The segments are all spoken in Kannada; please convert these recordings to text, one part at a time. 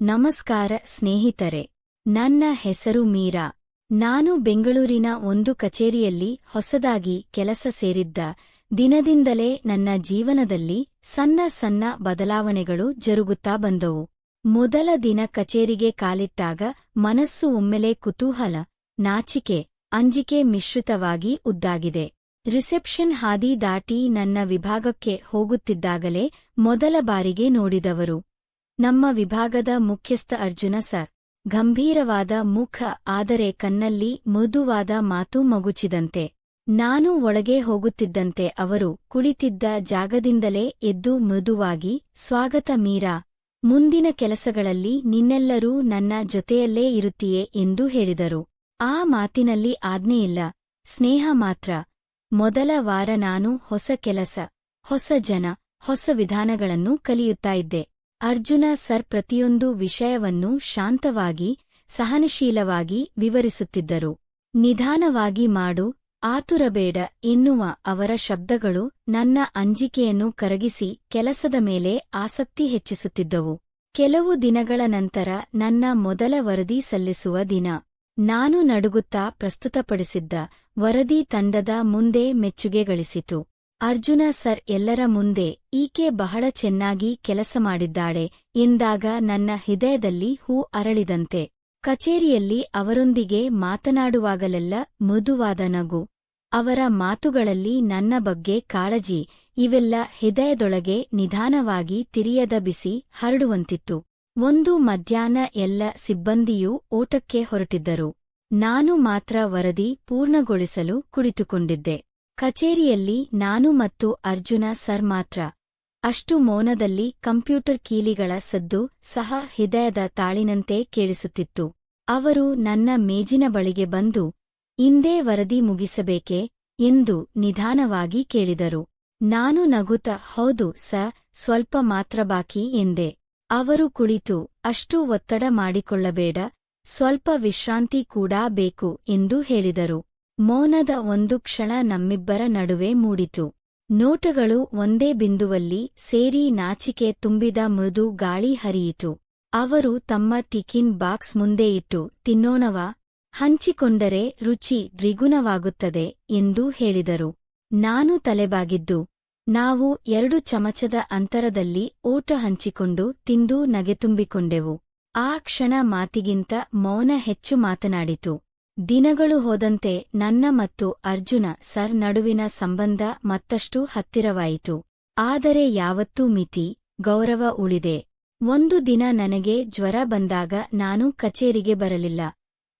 ನಮಸ್ಕಾರ ಸ್ನೇಹಿತರೆ, ನನ್ನ ಹೆಸರು ಮೀರಾ. ನಾನು ಬೆಂಗಳೂರಿನ ಒಂದು ಕಚೇರಿಯಲ್ಲಿ ಹೊಸದಾಗಿ ಕೆಲಸ ಸೇರಿದ್ದ ದಿನದಿಂದಲೇ ನನ್ನ ಜೀವನದಲ್ಲಿ ಸಣ್ಣ ಸಣ್ಣ ಬದಲಾವಣೆಗಳು ಜರುಗುತ್ತಾ ಬಂದವು. ಮೊದಲ ದಿನ ಕಚೇರಿಗೆ ಕಾಲಿಟ್ಟಾಗ ಮನಸ್ಸು ಒಮ್ಮೆಲೆ ಕುತೂಹಲ, ನಾಚಿಕೆ, ಅಂಜಿಕೆ ಮಿಶ್ರಿತವಾಗಿ ಉದ್ದಾಗಿದೆ. ರಿಸೆಪ್ಷನ್ ಹಾದಿ ದಾಟಿ ನನ್ನ ವಿಭಾಗಕ್ಕೆ ಹೋಗುತ್ತಿದ್ದಾಗಲೇ ಮೊದಲ ಬಾರಿಗೆ ನೋಡಿದವರು ನಮ್ಮ ವಿಭಾಗದ ಮುಖ್ಯಸ್ಥ ಅರ್ಜುನ ಸರ್. ಗಂಭೀರವಾದ ಮುಖ, ಆದರೆ ಕಣ್ಣಲ್ಲಿ ಮೃದುವಾದ ಮಾತು ಮಗುಚಿದಂತೆ. ನಾನು ಒಳಗೆ ಹೋಗುತ್ತಿದ್ದಂತೆ ಅವರು ಕುಳಿತಿದ್ದ ಜಾಗದಿಂದಲೇ ಎದ್ದು ಮೃದುವಾಗಿ, ಸ್ವಾಗತ ಮೀರಾ, ಮುಂದಿನ ಕೆಲಸಗಳಲ್ಲಿ ನಿನ್ನೆಲ್ಲರೂ ನನ್ನ ಜೊತೆಯಲ್ಲೇ ಇರುತ್ತೀಯೆ ಎಂದು ಹೇಳಿದರು. ಆ ಮಾತಿನಲ್ಲಿ ಆಜ್ಞೆಯಿಲ್ಲ, ಸ್ನೇಹ ಮಾತ್ರ. ಮೊದಲ ವಾರ ನಾನು ಹೊಸ ಕೆಲಸ, ಹೊಸ ಜನ, ಹೊಸ ವಿಧಾನಗಳನ್ನು ಕಲಿಯುತ್ತಾ ಇದ್ದೆ. ಅರ್ಜುನ ಸರ್ ಪ್ರತಿಯೊಂದು ವಿಷಯವನ್ನೂ ಶಾಂತವಾಗಿ, ಸಹನಶೀಲವಾಗಿ ವಿವರಿಸುತ್ತಿದ್ದರು. ನಿಧಾನವಾಗಿ ಮಾಡು, ಆತುರಬೇಡ ಎನ್ನುವ ಅವರ ಶಬ್ದಗಳು ನನ್ನ ಅಂಜಿಕೆಯನ್ನು ಕರಗಿಸಿ ಕೆಲಸದ ಮೇಲೆ ಆಸಕ್ತಿ ಹೆಚ್ಚಿಸುತ್ತಿದ್ದವು. ಕೆಲವು ದಿನಗಳ ನಂತರ ನನ್ನ ಮೊದಲ ವರದಿ ಸಲ್ಲಿಸುವ ದಿನ. ನಾನು ನಡುಗುತ್ತಾ ಪ್ರಸ್ತುತಪಡಿಸಿದ್ದ ವರದಿ ತಂಡದ ಮುಂದೆ ಮೆಚ್ಚುಗೆ ಗಳಿಸಿತು. ಅರ್ಜುನ ಸರ್ ಎಲ್ಲರ ಮುಂದೆ ಈಕೆ ಬಹಳ ಚೆನ್ನಾಗಿ ಕೆಲಸ ಮಾಡಿದ್ದಾಳೆ ಎಂದಾಗ ನನ್ನ ಹೃದಯದಲ್ಲಿ ಹೂ ಅರಳಿದಂತೆ. ಕಚೇರಿಯಲ್ಲಿ ಅವರೊಂದಿಗೆ ಮಾತನಾಡುವಾಗಲೆಲ್ಲ ಮೃದುವಾದ ನಗು, ಅವರ ಮಾತುಗಳಲ್ಲಿ ನನ್ನ ಬಗ್ಗೆ ಕಾಳಜಿ, ಇವೆಲ್ಲ ಹೃದಯದೊಳಗೆ ನಿಧಾನವಾಗಿ ತಿರಿಯದ ಬಿಸಿ ಹರಡುವಂತಿತ್ತು. ಒಂದು ಮಧ್ಯಾಹ್ನ ಎಲ್ಲ ಸಿಬ್ಬಂದಿಯೂ ಓಟಕ್ಕೆ ಹೊರಟಿದ್ದರು. ನಾನು ಮಾತ್ರ ವರದಿ ಪೂರ್ಣಗೊಳಿಸಲು ಕುಳಿತುಕೊಂಡಿದ್ದೆ. ಕಚೇರಿಯಲ್ಲಿ ನಾನು ಮತ್ತು ಅರ್ಜುನ ಸರ್ ಮಾತ್ರ. ಅಷ್ಟು ಮೌನದಲ್ಲಿ ಕಂಪ್ಯೂಟರ್ ಕೀಲಿಗಳ ಸದ್ದು ಸಹ ಹೃದಯದ ತಾಳಿನಂತೆ ಕೇಳಿಸುತ್ತಿತ್ತು. ಅವರು ನನ್ನ ಮೇಜಿನ ಬಳಿಗೆ ಬಂದು, ಇಂದೇ ವರದಿ ಮುಗಿಸಬೇಕೇ ಎಂದು ನಿಧಾನವಾಗಿ ಕೇಳಿದರು. ನಾನು ನಗುತ್ತ ಹೌದು ಸರ್, ಸ್ವಲ್ಪ ಮಾತ್ರ ಬಾಕಿ ಎಂದೆ. ಅವರು ಕುಳಿತು, ಅಷ್ಟು ಒತ್ತಡ ಮಾಡಿಕೊಳ್ಳಬೇಡ, ಸ್ವಲ್ಪ ವಿಶ್ರಾಂತಿ ಕೂಡಾ ಬೇಕು ಎಂದು ಹೇಳಿದರು. ಮೌನದ ಒಂದು ಕ್ಷಣ ನಮ್ಮಿಬ್ಬರ ನಡುವೆ ಮೂಡಿತು. ನೋಟಗಳು ಒಂದೇ ಬಿಂದುವಲ್ಲಿ ಸೇರಿ ನಾಚಿಕೆ ತುಂಬಿದ ಮೃದು ಗಾಳಿ ಹರಿಯಿತು. ಅವರು ತಮ್ಮ ಟಿಫಿನ್ ಬಾಕ್ಸ್ ಮುಂದೆ ಇಟ್ಟು, ತಿನ್ನೋಣವಾ, ಹಂಚಿಕೊಂಡರೆ ರುಚಿ ದ್ವಿಗುಣವಾಗುತ್ತದೆ ಎಂದು ಹೇಳಿದರು. ನಾನು ತಲೆಬಾಗಿದ್ದು, ನಾವು 2 ಚಮಚದ ಅಂತರದಲ್ಲಿ ಊಟ ಹಂಚಿಕೊಂಡು ತಿಂದು ನಗೆತುಂಬಿಕೊಂಡೆವು. ಆ ಕ್ಷಣ ಮಾತಿಗಿಂತ ಮೌನ ಹೆಚ್ಚು ಮಾತನಾಡಿತು. ದಿನಗಳು ಹೋದಂತೆ ನನ್ನ ಮತ್ತು ಅರ್ಜುನ ಸರ್ ನಡುವಿನ ಸಂಬಂಧ ಮತ್ತಷ್ಟು ಹತ್ತಿರವಾಯಿತು. ಆದರೆ ಯಾವತ್ತೂ ಮಿತಿ, ಗೌರವ ಉಳಿದೆ. ಒಂದು ದಿನ ನನಗೆ ಜ್ವರ ಬಂದಾಗ ನಾನು ಕಚೇರಿಗೆ ಬರಲಿಲ್ಲ.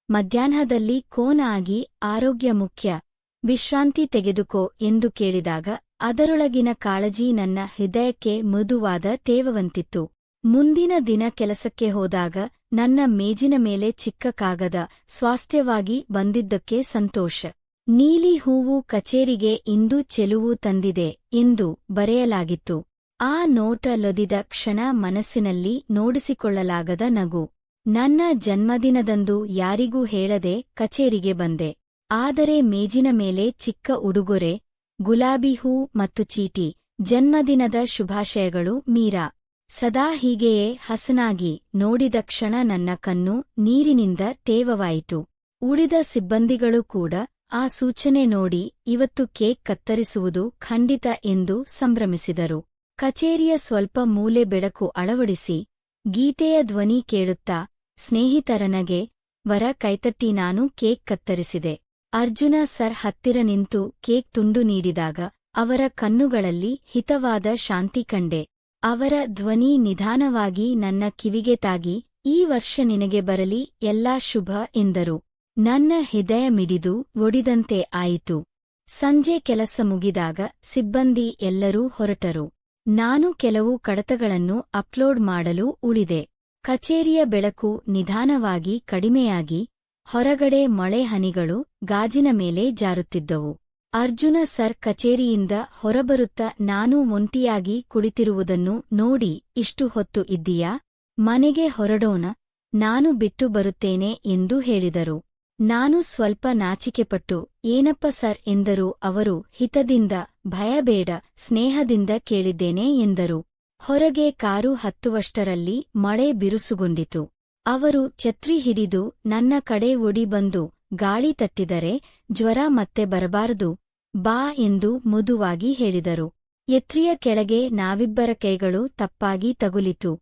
ಮಧ್ಯಾಹ್ನದಲ್ಲಿ ಫೋನ್ ಆಗಿ ಆರೋಗ್ಯ ಮುಖ್ಯ, ವಿಶ್ರಾಂತಿ ತೆಗೆದುಕೋ ಎಂದು ಕೇಳಿದಾಗ ಅದರೊಳಗಿನ ಕಾಳಜಿ ನನ್ನ ಹೃದಯಕ್ಕೆ ಮೃದುವಾದ ತೇವವಂತಿತ್ತು. ಮುಂದಿನ ದಿನ ಕೆಲಸಕ್ಕೆ ಹೋದಾಗ ನನ್ನ ಮೇಜಿನ ಮೇಲೆ ಚಿಕ್ಕ ಕಾಗದ, ಸ್ವಾಸ್ಥ್ಯವಾಗಿ ಬಂದಿದ್ದಕ್ಕೆ ಸಂತೋಷ. ನೀಲಿ ಹೂವು ಕಚೇರಿಗೆ ಇಂದು ಚೆಲುವು ತಂದಿದೆ ಎಂದು ಬರೆಯಲಾಗಿತ್ತು. ಆ ನೋಟ ಲೊದಿದ ಕ್ಷಣ ಮನಸ್ಸಿನಲ್ಲಿ ನೋಡಿಸಿಕೊಳ್ಳಲಾಗದ ನಗು. ನನ್ನ ಜನ್ಮದಿನದಂದು ಯಾರಿಗೂ ಹೇಳದೆ ಕಚೇರಿಗೆ ಬಂದೆ. ಆದರೆ ಮೇಜಿನ ಮೇಲೆ ಚಿಕ್ಕ ಉಡುಗೊರೆ, ಗುಲಾಬಿ ಹೂ ಮತ್ತು ಚೀಟಿ, ಜನ್ಮದಿನದ ಶುಭಾಶಯಗಳು ಮೀರಾ. ಸದಾ ಹೀಗೆಯೇ ಹಸನಾಗಿ ನೋಡಿದ ಕ್ಷಣ ನನ್ನ ಕಣ್ಣು ನೀರಿನಿಂದ ತೇವವಾಯಿತು. ಉಳಿದ ಸಿಬ್ಬಂದಿಗಳು ಕೂಡ ಆ ಸೂಚನೆ ನೋಡಿ ಇವತ್ತು ಕೇಕ್ ಕತ್ತರಿಸುವುದು ಖಂಡಿತ ಎಂದು ಸಂಭ್ರಮಿಸಿದರು. ಕಚೇರಿಯ ಸ್ವಲ್ಪ ಮೂಲೆ ಬೆಳಕು ಅಳವಡಿಸಿ ಗೀತೆಯ ಧ್ವನಿ ಕೇಳುತ್ತಾ ಸ್ನೇಹಿತರನಗೆ ವರ ಕೈತಟ್ಟಿ ನಾನು ಕೇಕ್ ಕತ್ತರಿಸಿದೆ. ಅರ್ಜುನ ಸರ್ ಹತ್ತಿರ ನಿಂತು ಕೇಕ್ ತುಂಡು ನೀಡಿದಾಗ ಅವರ ಕಣ್ಣುಗಳಲ್ಲಿ ಹಿತವಾದ ಶಾಂತಿ ಕಂಡೆ. ಅವರ ಧ್ವನಿ ನಿಧಾನವಾಗಿ ನನ್ನ ಕಿವಿಗೆ ತಾಗಿ, ಈ ವರ್ಷ ನಿನಗೆ ಬರಲಿ ಎಲ್ಲಾ ಶುಭ ಎಂದರು. ನನ್ನ ಹೃದಯ ಮಿಡಿದು ಒಡಿದಂತೆ ಆಯಿತು. ಸಂಜೆ ಕೆಲಸ ಮುಗಿದಾಗ ಸಿಬ್ಬಂದಿ ಎಲ್ಲರೂ ಹೊರಟರು. ನಾನು ಕೆಲವು ಕಡತಗಳನ್ನು ಅಪ್ಲೋಡ್ ಮಾಡಲು ಉಳಿದೆ. ಕಚೇರಿಯ ಬೆಳಕು ನಿಧಾನವಾಗಿ ಕಡಿಮೆಯಾಗಿ ಹೊರಗಡೆ ಮಳೆ ಹನಿಗಳು ಗಾಜಿನ ಮೇಲೆ ಜಾರುತ್ತಿದ್ದವು. ಅರ್ಜುನ ಸರ್ ಕಚೇರಿಯಿಂದ ಹೊರಬರುತ್ತ ನಾನು ಒಂಟಿಯಾಗಿ ಕುಳಿತಿರುವುದನ್ನು ನೋಡಿ, ಇಷ್ಟು ಹೊತ್ತು ಇದ್ದೀಯಾ, ಮನೆಗೆ ಹೊರಡೋಣ, ನಾನು ಬಿಟ್ಟು ಬರುತ್ತೇನೆ ಎಂದು ಹೇಳಿದರು. ನಾನು ಸ್ವಲ್ಪ ನಾಚಿಕೆಪಟ್ಟು ಏನಪ್ಪ ಸರ್ ಎಂದರು. ಅವರು ಹಿತದಿಂದ, ಭಯಬೇಡ, ಸ್ನೇಹದಿಂದ ಕೇಳಿದ್ದೇನೆ ಎಂದರು. ಹೊರಗೆ ಕಾರು ಹತ್ತುವಷ್ಟರಲ್ಲಿ ಮಳೆ ಬಿರುಸುಗೊಂಡಿತು. ಅವರು ಛತ್ರಿ ಹಿಡಿದು ನನ್ನ ಕಡೆ ಓಡಿ ಬಂದು ಗಾಳಿ ತಟ್ಟಿದರೆ ಜ್ವರ ಮತ್ತೆ ಬರಬಾರದು ಬಾ ಎಂದು ಮೃದುವಾಗಿ ಹೇಳಿದರು. ಎತ್ರಿಯ ಕೆಳಗೆ ನಾವಿಬ್ಬರ ಕೈಗಳು ತಪ್ಪಾಗಿ ತಗುಲಿತು.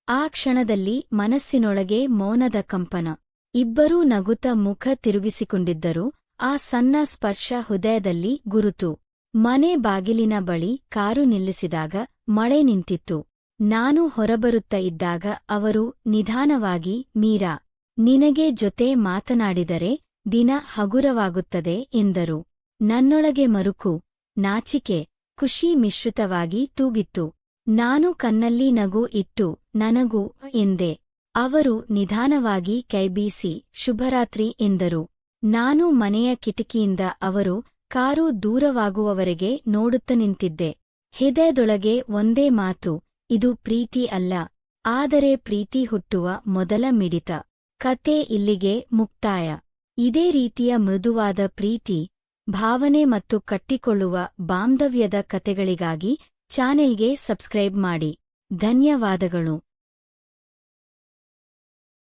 ಆ ಕ್ಷಣದಲ್ಲಿ ಮನಸ್ಸಿನೊಳಗೆ ಮೌನದ ಕಂಪನ. ಇಬ್ಬರೂ ನಗುತ್ತ ಮುಖ ತಿರುಗಿಸಿಕೊಂಡಿದ್ದರು. ಆ ಸಣ್ಣ ಸ್ಪರ್ಶ ಹೃದಯದಲ್ಲಿ ಗುರುತು. ಮನೆ ಬಾಗಿಲಿನ ಬಳಿ ಕಾರು ನಿಲ್ಲಿಸಿದಾಗ ಮಳೆ ನಿಂತಿತ್ತು. ನಾನು ಹೊರಬರುತ್ತ ಇದ್ದಾಗ ಅವರು ನಿಧಾನವಾಗಿ, ಮೀರಾ, ನಿನಗೆ ಜೊತೆ ಮಾತನಾಡಿದರೆ ದಿನ ಹಗುರವಾಗುತ್ತದೆ ಎಂದರು. ನನ್ನೊಳಗೆ ಮರುಕು, ನಾಚಿಕೆ, ಖುಷಿ ಮಿಶ್ರಿತವಾಗಿ ತೂಗಿತ್ತು. ನಾನು ಕಣ್ಣಲ್ಲಿ ನಗು ಇಟ್ಟು ನನಗೂ ಎಂದೆ. ಅವರು ನಿಧಾನವಾಗಿ ಕೈಬೀಸಿ ಶುಭರಾತ್ರಿ ಎಂದರು. ನಾನು ಮನೆಯ ಕಿಟಕಿಯಿಂದ ಅವರು ಕಾರು ದೂರವಾಗುವವರೆಗೆ ನೋಡುತ್ತ ನಿಂತಿದ್ದೆ. ಹೃದಯದೊಳಗೆ ಒಂದೇ ಮಾತು, ಇದು ಪ್ರೀತಿ ಅಲ್ಲ, ಆದರೆ ಪ್ರೀತಿ ಹುಟ್ಟುವ ಮೊದಲ ಮಿಡಿತ. ಕತೆ ಇಲ್ಲಿಗೆ ಮುಕ್ತಾಯ. ಇದೇ ರೀತಿಯ ಮೃದುವಾದ ಪ್ರೀತಿ, ಭಾವನೆ ಮತ್ತು ಕಟ್ಟಿಕೊಳ್ಳುವ ಬಾಂಧವ್ಯದ ಕತೆಗಳಿಗಾಗಿ ಚಾನೆಲ್ಗೆ ಸಬ್ಸ್ಕ್ರೈಬ್ ಮಾಡಿ. ಧನ್ಯವಾದಗಳು.